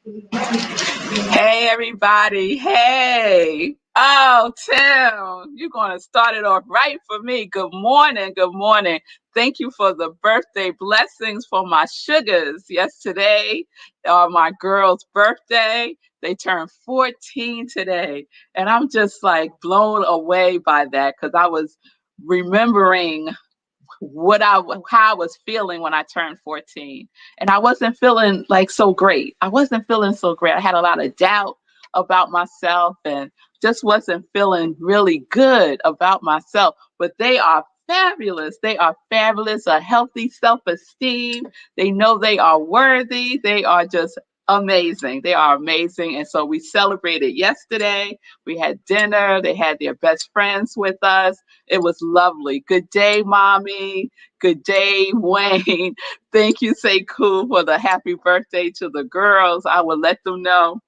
Hey, everybody. Hey. Oh, Tim, you're going to start it off right for me. Good morning. Good morning. Thank you for the birthday blessings for my sugars. Yes, today, my girl's birthday. They turned 14 today. And I'm just like blown away by that because I was remembering how I was feeling when I turned 14. And I wasn't feeling like so great. I wasn't feeling so great. I had a lot of doubt about myself and just wasn't feeling really good about myself. But they are fabulous. They are fabulous, a healthy self-esteem. They know they are worthy. They are just amazing. They are amazing. And so we celebrated yesterday. We had dinner. They had their best friends with us. It was lovely. Good day, Mommy. Good day, Wayne. Thank you, Sekou, for the happy birthday to the girls. I will let them know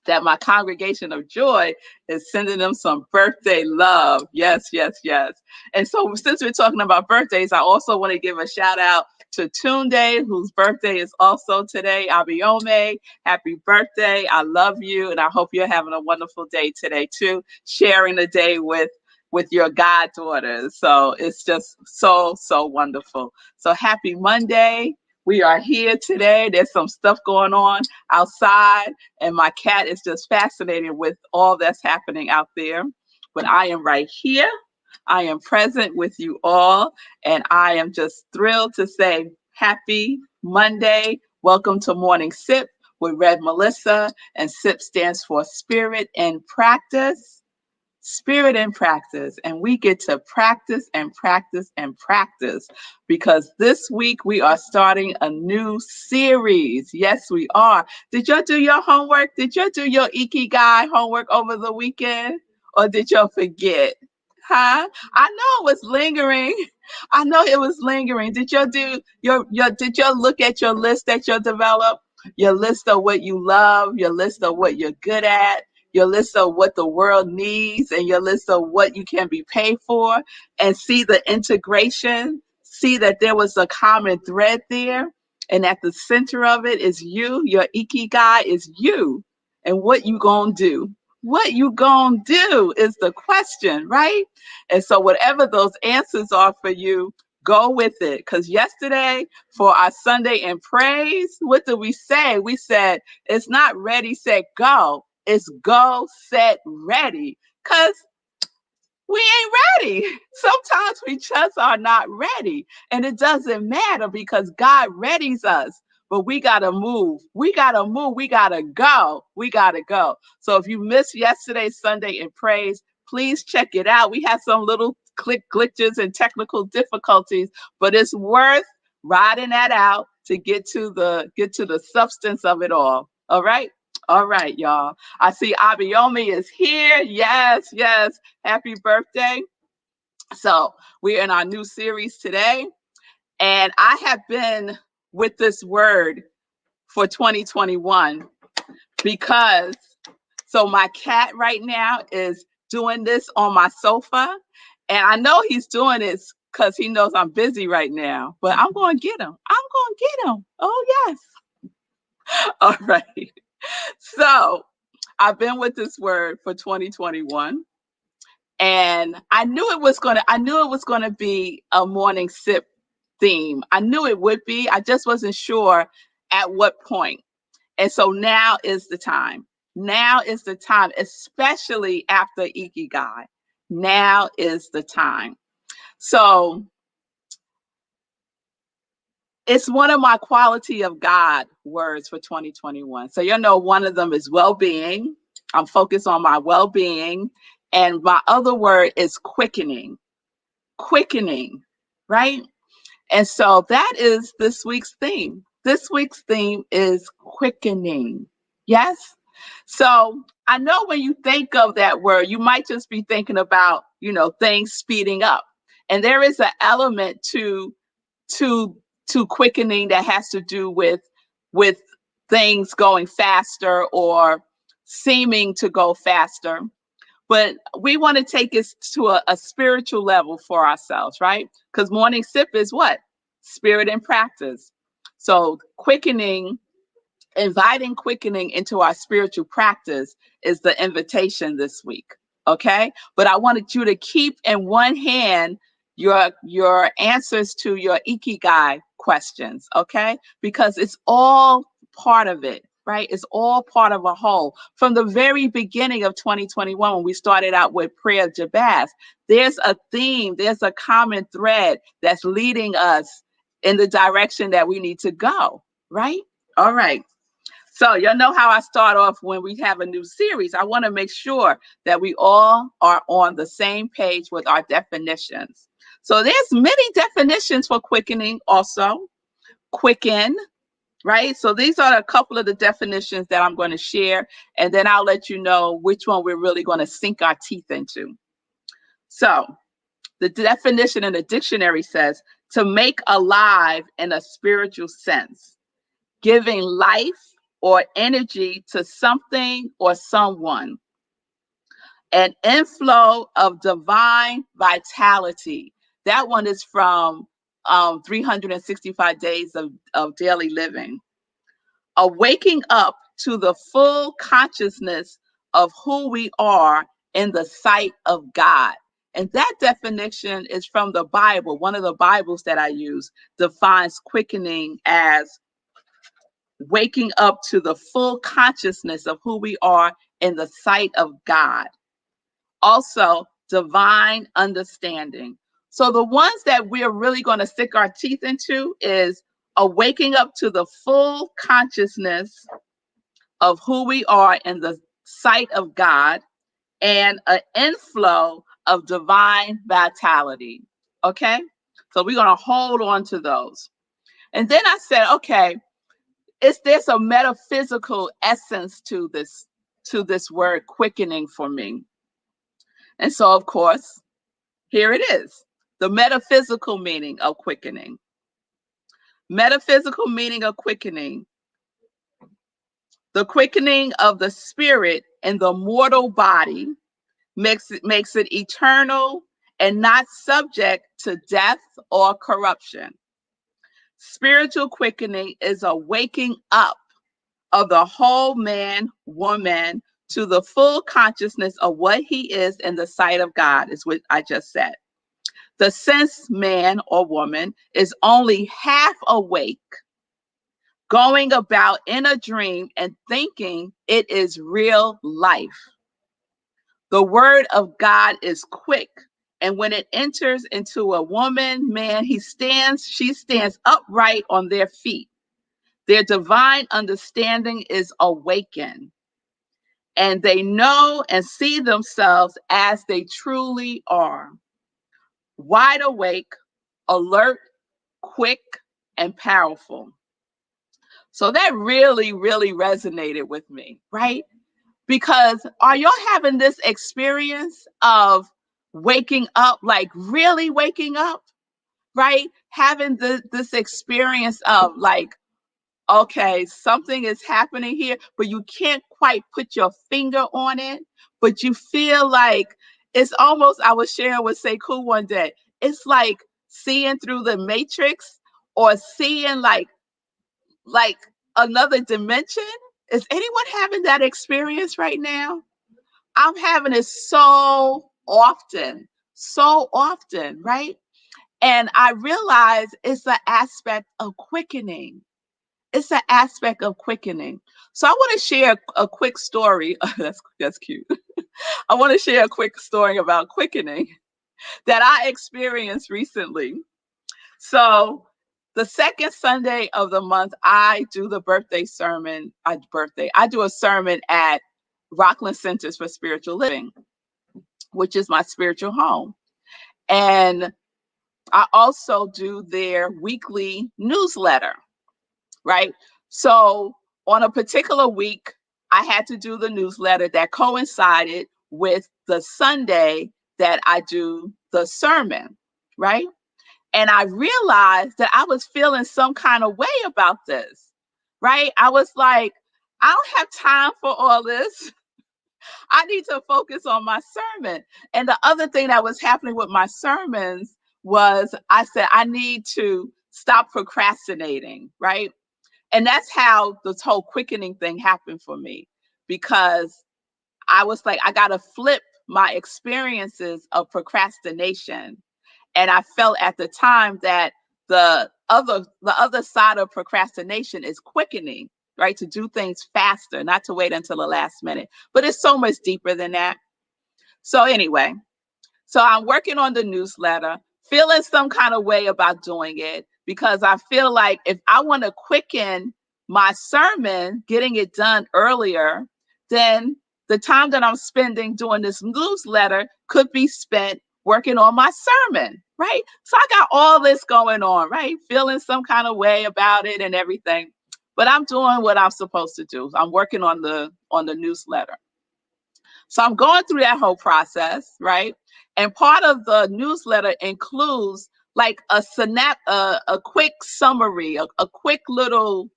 that my congregation of joy is sending them some birthday love. Yes, yes, yes. And so since we're talking about birthdays, I also want to give a shout out to Tunde, whose birthday is also today. Abiome, happy birthday. I love you, and I hope you're having a wonderful day today, too, sharing the day with your goddaughters. So it's just so wonderful. So happy Monday. We are here today. There's some stuff going on outside, and my cat is just fascinated with all that's happening out there. But I am right here. I am present with you all, and I am just thrilled to say happy Monday. Welcome to Morning Sip with Rev Melissa, and SIP stands for Spirit in Practice. Spirit and practice, and we get to practice and practice and practice because this week we are starting a new series. Yes, we are. Did y'all do your homework? Did y'all do your Ikigai homework over the weekend, or did y'all forget? Huh? I know it was lingering. I know it was lingering. Did y'all do your did y'all look at your list that you developed? Your list of what you love, your list of what you're good at, your list of what the world needs, and your list of what you can be paid for, and see the integration, see that there was a common thread there, and at the center of it is you. Your ikigai is you, and what you gonna do. What you gonna do is the question, right? And so whatever those answers are for you, go with it. Because yesterday for our Sunday in praise, what did we say? We said it's not ready, set, go. It's go, set, ready. Because we ain't ready. Sometimes we just are not ready. And it doesn't matter because God readies us. But we got to move. We got to move. We got to go. We got to go. So if you missed yesterday's Sunday in praise, please check it out. We had some little glitches and technical difficulties, but it's worth riding that out to get to the substance of it all. All right? All right, y'all. I see Abiyomi is here. Yes, yes. Happy birthday. So we're in our new series today. And I have been with this word for 2021 because so my cat right now is doing this on my sofa. And I know he's doing this because he knows I'm busy right now. But I'm going to get him. I'm going to get him. Oh, yes. All right. So I've been with this word for 2021. And I knew it was gonna be a morning sip theme. I knew it would be. I just wasn't sure at what point. And so now is the time. Now is the time, especially after Ikigai. Now is the time. So it's one of my quality of God words for 2021. So you know, one of them is well-being. I'm focused on my well-being. And my other word is quickening. Quickening, right? And so that is this week's theme. This week's theme is quickening. Yes? So I know when you think of that word, you might just be thinking about, things speeding up. And there is an element to quickening that has to do with things going faster or seeming to go faster. But we want to take it to a spiritual level for ourselves, right? Because morning sip is what? Spirit and practice. So quickening Inviting quickening into our spiritual practice is the invitation this week. Okay. But I wanted you to keep in one hand your answers to your ikigai questions. Okay. Because it's all part of it, right? It's all part of a whole. From the very beginning of 2021, when we started out with prayer Jabaz, there's a theme, there's a common thread that's leading us in the direction that we need to go, right? All right. So you'll know how I start off when we have a new series. I want to make sure that we all are on the same page with our definitions. So there's many definitions for quickening also. Quicken, right? So these are a couple of the definitions that I'm going to share, and then I'll let you know which one we're really going to sink our teeth into. So the definition in the dictionary says to make alive in a spiritual sense, giving life or energy to something or someone, an inflow of divine vitality. That one is from 365 Days of Daily Living. A waking up to the full consciousness of who we are in the sight of God. And that definition is from the Bible. One of the Bibles that I use defines quickening as waking up to the full consciousness of who we are in the sight of God. Also, divine understanding. So the ones that we're really going to stick our teeth into is a waking up to the full consciousness of who we are in the sight of God, and an inflow of divine vitality. Okay? So we're going to hold on to those. And then I said, okay, there's a metaphysical essence to this word quickening for me. And so, of course, here it is, the metaphysical meaning of quickening. Metaphysical meaning of quickening. The quickening of the spirit in the mortal body makes it eternal and not subject to death or corruption. Spiritual quickening is a waking up of the whole man, woman, to the full consciousness of what he is in the sight of God, is what I just said. The sense man or woman is only half awake, going about in a dream and thinking it is real life. The word of God is quick, and when it enters into a woman, man, she stands upright on their feet. Their divine understanding is awakened, and they know and see themselves as they truly are. Wide awake, alert, quick, and powerful. So that really, really resonated with me, right? Because are y'all having this experience of waking up, like really waking up, right? Having this experience of like, okay, something is happening here, but you can't quite put your finger on it, but you feel like it's almost, I was sharing with Sekou one day, it's like seeing through the matrix or seeing like another dimension. Is anyone having that experience right now? I'm having it so often, right? And I realize it's an aspect of quickening. It's an aspect of quickening. So I want to share a quick story. That's cute. I want to share a quick story about quickening that I experienced recently. So the second Sunday of the month, I do the birthday sermon. I do a sermon at Rockland Centers for Spiritual Living, which is my spiritual home. And I also do their weekly newsletter, right? So on a particular week, I had to do the newsletter that coincided with the Sunday that I do the sermon, right? And I realized that I was feeling some kind of way about this, right? I was like, I don't have time for all this. I need to focus on my sermon. And the other thing that was happening with my sermons was I said, I need to stop procrastinating, right? And that's how this whole quickening thing happened for me, because I was like, I got to flip my experiences of procrastination. And I felt at the time that the other side of procrastination is quickening, right? To do things faster, not to wait until the last minute. But it's so much deeper than that. So anyway, so I'm working on the newsletter, feeling some kind of way about doing it, because I feel like if I want to quicken my sermon, getting it done earlier, then the time that I'm spending doing this newsletter could be spent working on my sermon, right? So I got all this going on, right? Feeling some kind of way about it and everything. But I'm doing what I'm supposed to do. I'm working on the newsletter. So I'm going through that whole process, right? And part of the newsletter includes like a quick summary, a quick little,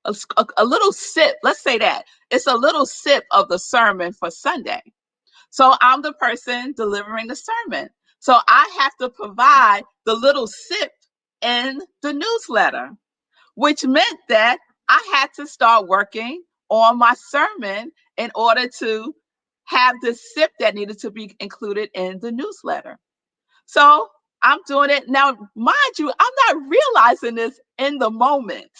a little sip. Let's say that it's a little sip of the sermon for Sunday. So I'm the person delivering the sermon. So I have to provide the little sip in the newsletter, which meant that I had to start working on my sermon in order to have this sip that needed to be included in the newsletter. So I'm doing it now. Mind you, I'm not realizing this in the moment.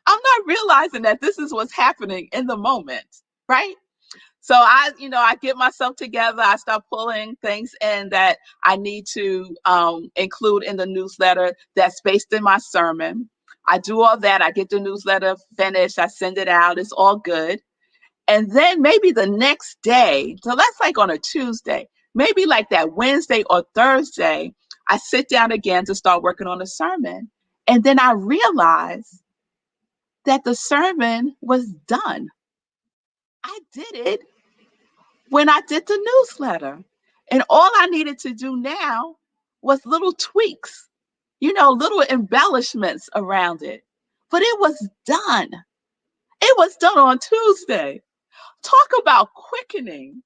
I'm not realizing that this is what's happening in the moment, right? So I get myself together. I start pulling things in that I need to include in the newsletter that's based in my sermon. I do all that. I get the newsletter finished. I send it out. It's all good. And then maybe the next day, so that's like on a Tuesday, maybe like that Wednesday or Thursday, I sit down again to start working on the sermon. And then I realize that the sermon was done. I did it when I did the newsletter. And all I needed to do now was little tweaks, little embellishments around it. But it was done. It was done on Tuesday. Talk about quickening.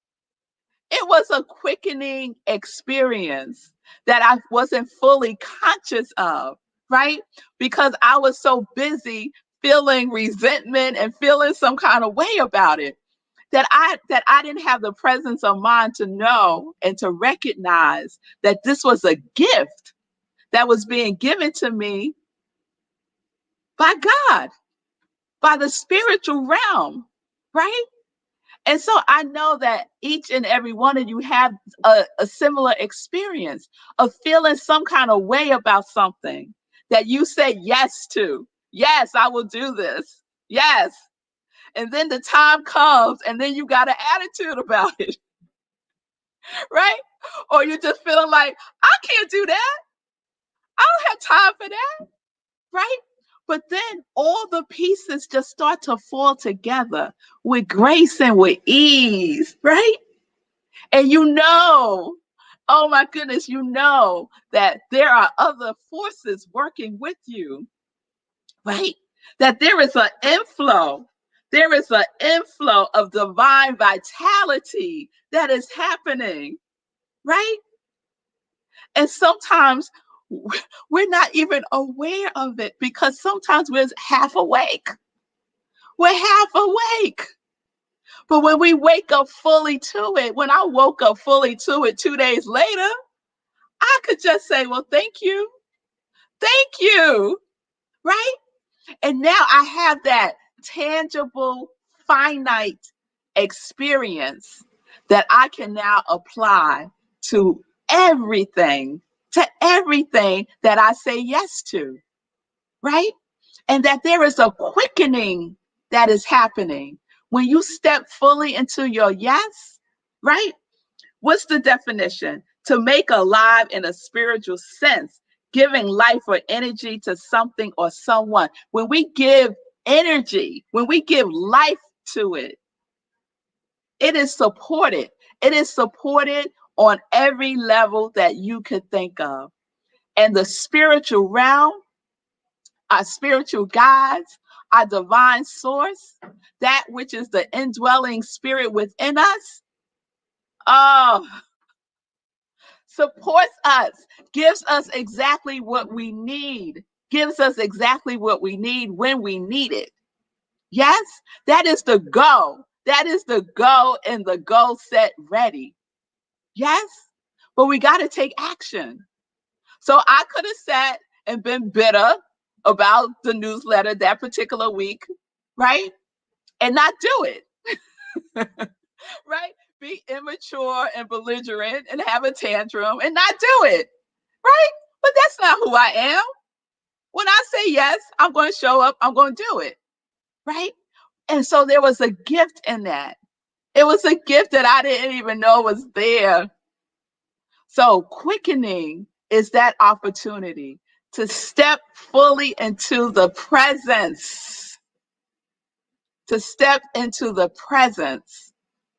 It was a quickening experience that I wasn't fully conscious of, right? Because I was so busy feeling resentment and feeling some kind of way about it, that I didn't have the presence of mind to know and to recognize that this was a gift that was being given to me by God, by the spiritual realm, right? And so I know that each and every one of you have a similar experience of feeling some kind of way about something that you say yes to. Yes, I will do this. Yes. And then the time comes and then you got an attitude about it, right? Or you're just feeling like, I can't do that. I don't have time for that, right? But then all the pieces just start to fall together with grace and with ease, right? And oh my goodness, that there are other forces working with you, right? That there is an inflow. There is an inflow of divine vitality that is happening, right? And sometimes we're not even aware of it because sometimes we're half awake. We're half awake. But when we wake up fully to it, when I woke up fully to it 2 days later, I could just say, well, thank you. Thank you. Right? And now I have that tangible, finite experience that I can now apply to everything that I say yes to. Right? And that there is a quickening that is happening when you step fully into your yes, right? What's the definition? To make alive in a spiritual sense, giving life or energy to something or someone. When we give energy, when we give life to it, it is supported. It is supported on every level that you could think of. And the spiritual realm, our spiritual guides, our divine source, that which is the indwelling spirit within us, oh, supports us, gives us exactly what we need gives us exactly what we need when we need it. Yes, that is the go. That is the go and the go set ready. Yes, but we got to take action. So I could have sat and been bitter about the newsletter that particular week, right? And not do it, right? Be immature and belligerent and have a tantrum and not do it, right? But that's not who I am. When I say yes, I'm going to show up, I'm going to do it, right? And so there was a gift in that. It was a gift that I didn't even know was there. So quickening is that opportunity to step fully into the presence, to step into the presence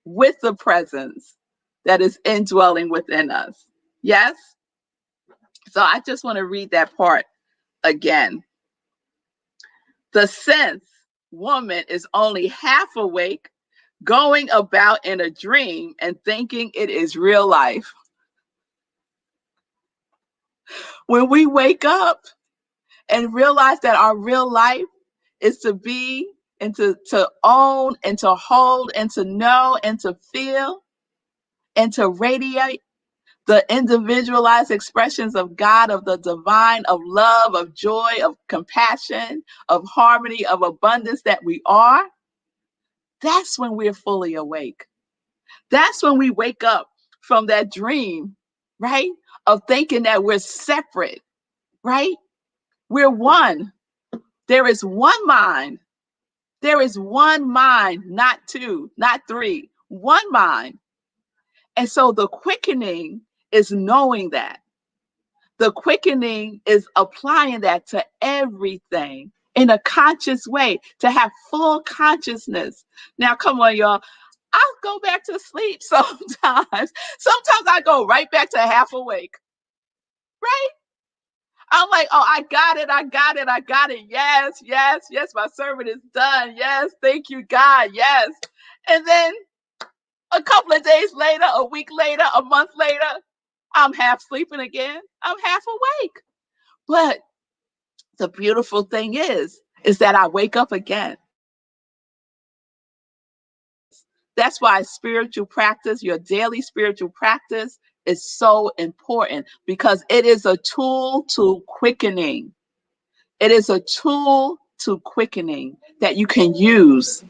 with the presence that is indwelling within us. Yes? So I just want to read that part again. The sense woman is only half awake, going about in a dream and thinking it is real life. When we wake up and realize that our real life is to be and to own and to hold and to know and to feel and to radiate the individualized expressions of God, of the divine, of love, of joy, of compassion, of harmony, of abundance that we are, that's when we're fully awake. That's when we wake up from that dream, right? Of thinking that we're separate, right? We're one. There is one mind. There is one mind, not two, not three, one mind. And so the quickening is knowing that. The quickening is applying that to everything in a conscious way, to have full consciousness. Now, come on, y'all. I'll go back to sleep sometimes. Sometimes I go right back to half awake, right? I'm like, oh, I got it, I got it, I got it. Yes, yes, yes, my servant is done. Yes, thank you, God. Yes. And then a couple of days later, a week later, a month later, I'm half sleeping again. I'm half awake. But the beautiful thing is that I wake up again. That's why spiritual practice, your daily spiritual practice, is so important because it is a tool to quickening. It is a tool to quickening that you can use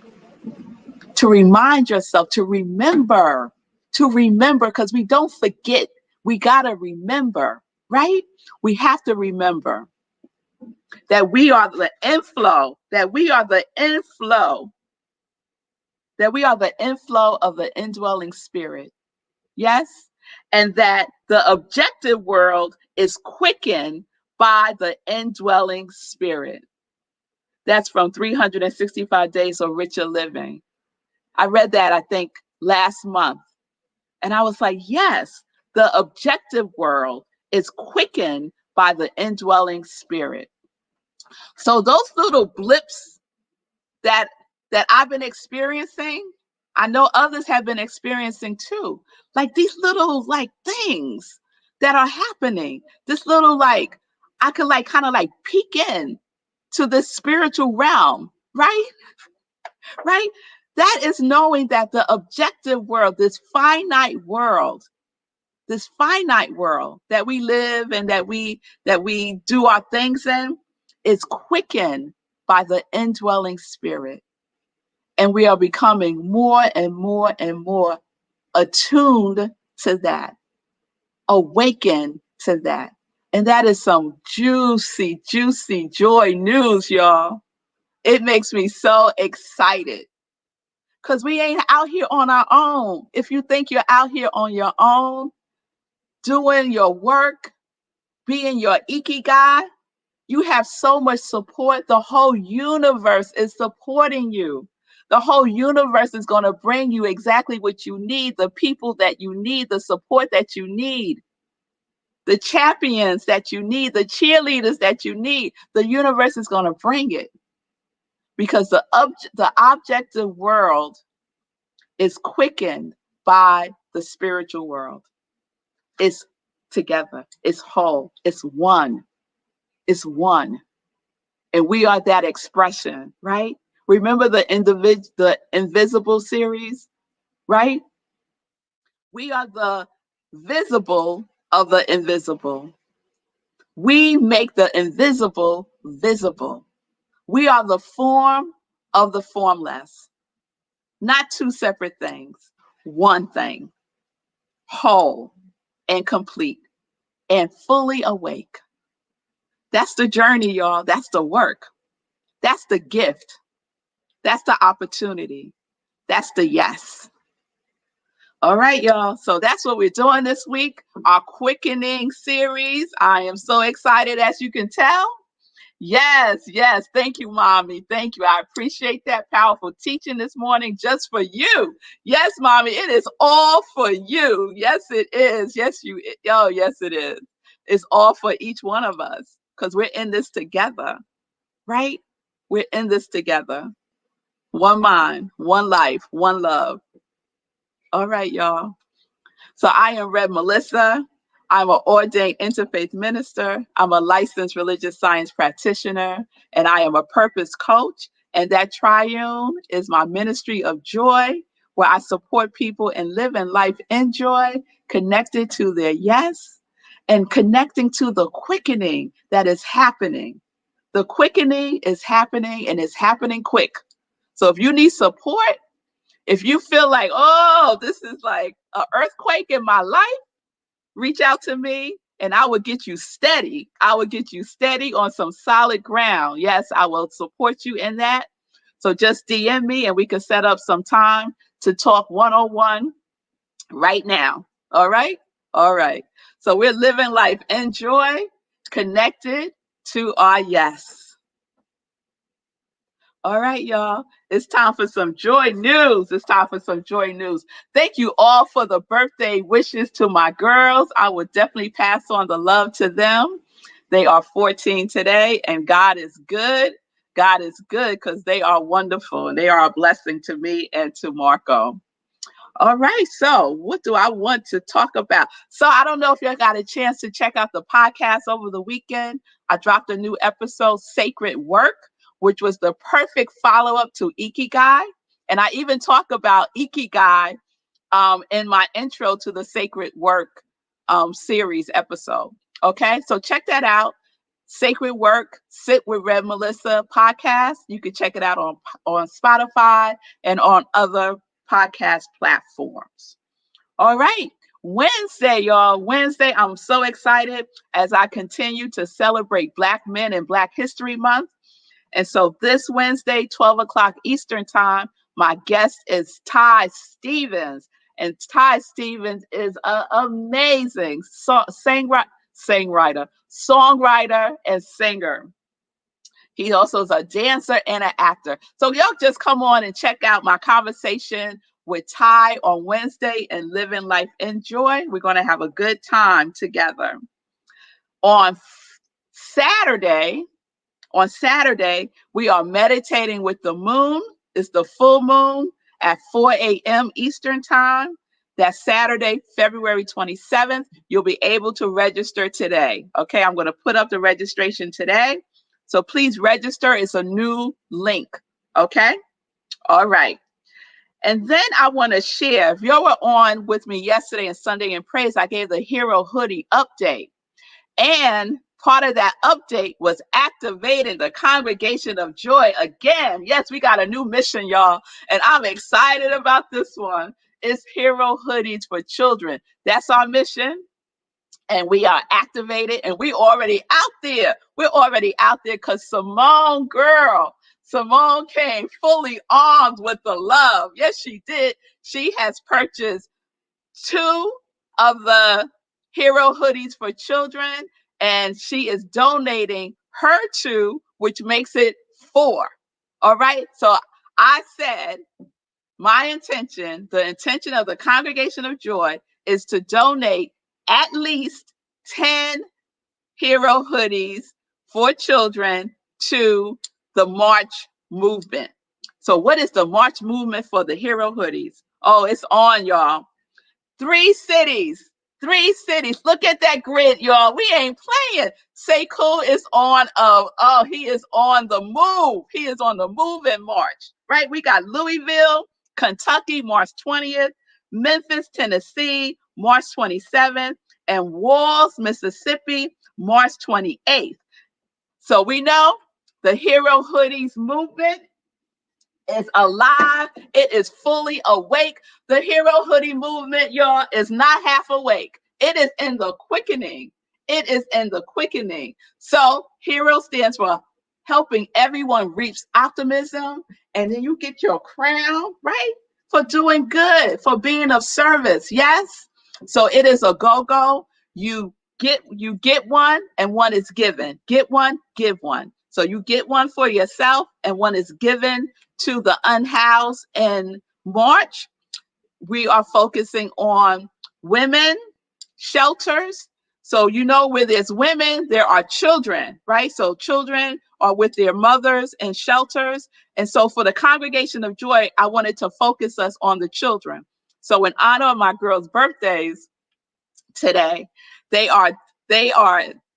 to remind yourself, to remember, because we don't forget. We got to remember, right? We have to remember that we are the inflow, that we are the inflow, that we are the inflow of the indwelling spirit. Yes? And that the objective world is quickened by the indwelling spirit. That's from 365 Days of Richer Living. I read that, I think, last month. And I was like, yes, the objective world is quickened by the indwelling spirit. So those little blips that I've been experiencing, I know others have been experiencing too. Like these little like things that are happening. This little like I could like kind of like peek in to this spiritual realm, right? Right? That is knowing that the objective world, this finite world that we live and that we do our things in is quickened by the indwelling spirit. And we are becoming more and more and more attuned to that, awakened to that. And that is some juicy, juicy joy news, y'all. It makes me so excited because we ain't out here on our own. If you think you're out here on your own, doing your work, being your ikigai, you have so much support. The whole universe is supporting you. The whole universe is going to bring you exactly what you need, the people that you need, the support that you need, the champions that you need, the cheerleaders that you need. The universe is going to bring it because the objective world is quickened by the spiritual world. It's together. It's whole. It's one. It's one. And we are that expression, right? Remember the invisible series, right? We are the visible of the invisible. We make the invisible visible. We are the form of the formless. Not two separate things, one thing, whole and complete and fully awake. That's the journey, y'all. That's the work. That's the gift. That's the opportunity. That's the yes. All right, y'all. So that's what we're doing this week, our quickening series. I am so excited, as you can tell. Yes, yes. Thank you, Mommy. Thank you. I appreciate that powerful teaching this morning just for you. Yes, Mommy, it is all for you. Yes, it is. Yes, it is. It's all for each one of us because we're in this together, right? We're in this together. One mind, one life, one love. All right, y'all. So I am Rev Melissa. I'm an ordained interfaith minister. I'm a licensed religious science practitioner, and I am a purpose coach. And that triune is my ministry of joy, where I support people in living life in joy, connected to their yes, and connecting to the quickening that is happening. The quickening is happening, and it's happening quick. So if you need support, if you feel like, oh, this is like an earthquake in my life, reach out to me and I will get you steady. I will get you steady on some solid ground. Yes, I will support you in that. So just DM me and we can set up some time to talk one-on-one right now. All right? All right. So we're living life in joy, connected to our yes. All right, y'all. It's time for some joy news. It's time for some joy news. Thank you all for the birthday wishes to my girls. I will definitely pass on the love to them. They are 14 today, and God is good. God is good because they are wonderful and they are a blessing to me and to Marco. All right, so what do I want to talk about? So I don't know if you got a chance to check out the podcast over the weekend. I dropped a new episode, Sacred Work, which was the perfect follow-up to Ikigai. And I even talk about Ikigai in my intro to the Sacred Work series episode. Okay, so check that out. Sacred Work, Sit with Rev Melissa podcast. You can check it out on Spotify and on other podcast platforms. All right. Wednesday, y'all. Wednesday, I'm so excited as I continue to celebrate Black men and Black History Month. And so this Wednesday, 12 o'clock Eastern Time, my guest is Ty Stevens. And Ty Stevens is an amazing songwriter, and singer. He also is a dancer and an actor. So y'all just come on and check out my conversation with Ty on Wednesday and Living Life in Joy. We're going to have a good time together. On Saturday, we are meditating with the moon. It's the full moon at 4 a.m. Eastern Time. That's Saturday, February 27th. You'll be able to register today. Okay, I'm going to put up the registration today. So please register. It's a new link. Okay? All right. And then I want to share, if you were on with me yesterday and Sunday in Praise, I gave the Hero Hoodie update. And part of that update was activating the Congregation of Joy again. Yes, we got a new mission, y'all. And I'm excited about this one. It's Hero Hoodies for Children. That's our mission. And we are activated and we already out there. We're already out there because Simone came fully armed with the love. Yes, she did. She has purchased 2 of the Hero Hoodies for Children, and she is donating her 2, which makes it 4. All right. So I said my intention, the intention of the Congregation of Joy, is to donate at least 10 Hero Hoodies for children to the March movement. So what is the March movement for the Hero Hoodies? Oh, it's on, y'all. 3 cities 3 cities. Look at that grid, y'all. We ain't playing. Sekou is on he is on the move. He is on the move in March, right? We got Louisville, Kentucky, March 20th, Memphis, Tennessee, March 27th, and Walls, Mississippi, March 28th. So we know the Hero Hoodies movement is alive. It is fully awake. The Hero Hoodie movement, y'all, is not half awake. It is in the quickening. It is in the quickening. So Hero stands for helping everyone reach optimism. And then you get your crown, right? For doing good, for being of service. Yes. So it is a go-go. You get one and one is given. Get one, give one. So you get one for yourself and one is given to the unhoused in March. We are focusing on women shelters. So you know where there's women, there are children, right? So children are with their mothers in shelters. And so for the Congregation of Joy, I wanted to focus us on the children. So in honor of my girls' birthdays today, they are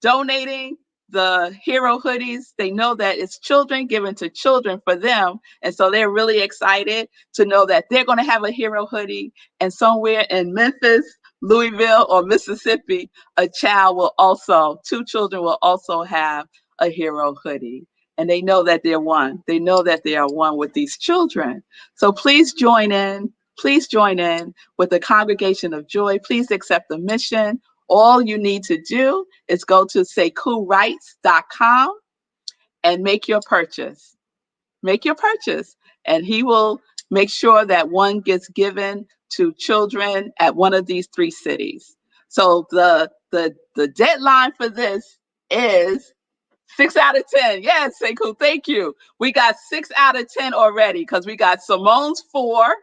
donating the Hero Hoodies. They know that it's children given to children for them. And so they're really excited to know that they're going to have a Hero Hoodie. And somewhere in Memphis, Louisville, or Mississippi, two children will also have a Hero Hoodie. And they know that they're one. They know that they are one with these children. So please join in. Please join in with the Congregation of Joy. Please accept the mission. All you need to do is go to sekouwrites.com and make your purchase. Make your purchase. And he will make sure that one gets given to children at one of these 3 cities. So the deadline for this is 6 out of 10. Yes, Sekou, thank you. We got 6 out of 10 already because we got Simone's 4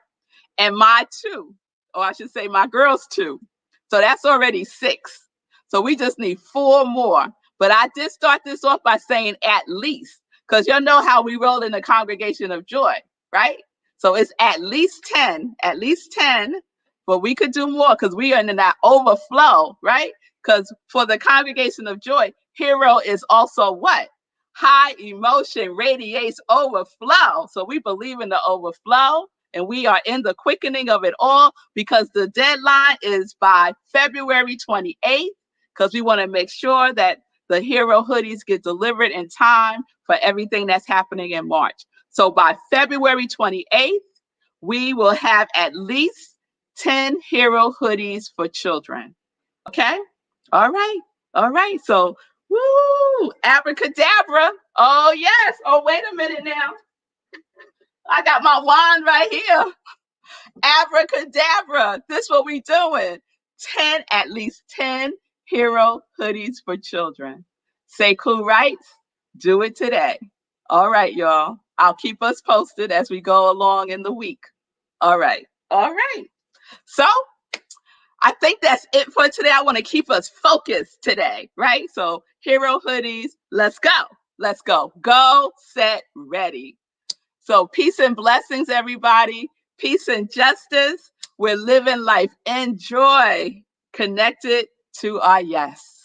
and my 2, or I should say my girls 2. So that's already 6. So we just need 4 more. But I did start this off by saying at least, because you know how we roll in the Congregation of Joy, right? So it's at least 10, but we could do more because we are in that overflow, right? Because for the Congregation of Joy, Hero is also what? High emotion radiates overflow. So we believe in the overflow. And we are in the quickening of it all because the deadline is by February 28th, because we want to make sure that the Hero Hoodies get delivered in time for everything that's happening in March. So by February 28th, we will have at least 10 Hero Hoodies for children. Okay? All right. All right. So, woo, abracadabra. Oh, yes. Oh, wait a minute now. I got my wand right here. Abracadabra. This is what we doing. At least 10 Hero Hoodies for children. Sekou writes, do it today. All right, y'all. I'll keep us posted as we go along in the week. All right. All right. So I think that's it for today. I want to keep us focused today, right? So Hero Hoodies, let's go. Let's go. Go, set, ready. So peace and blessings, everybody. Peace and justice. We're living life in joy, connected to our yes.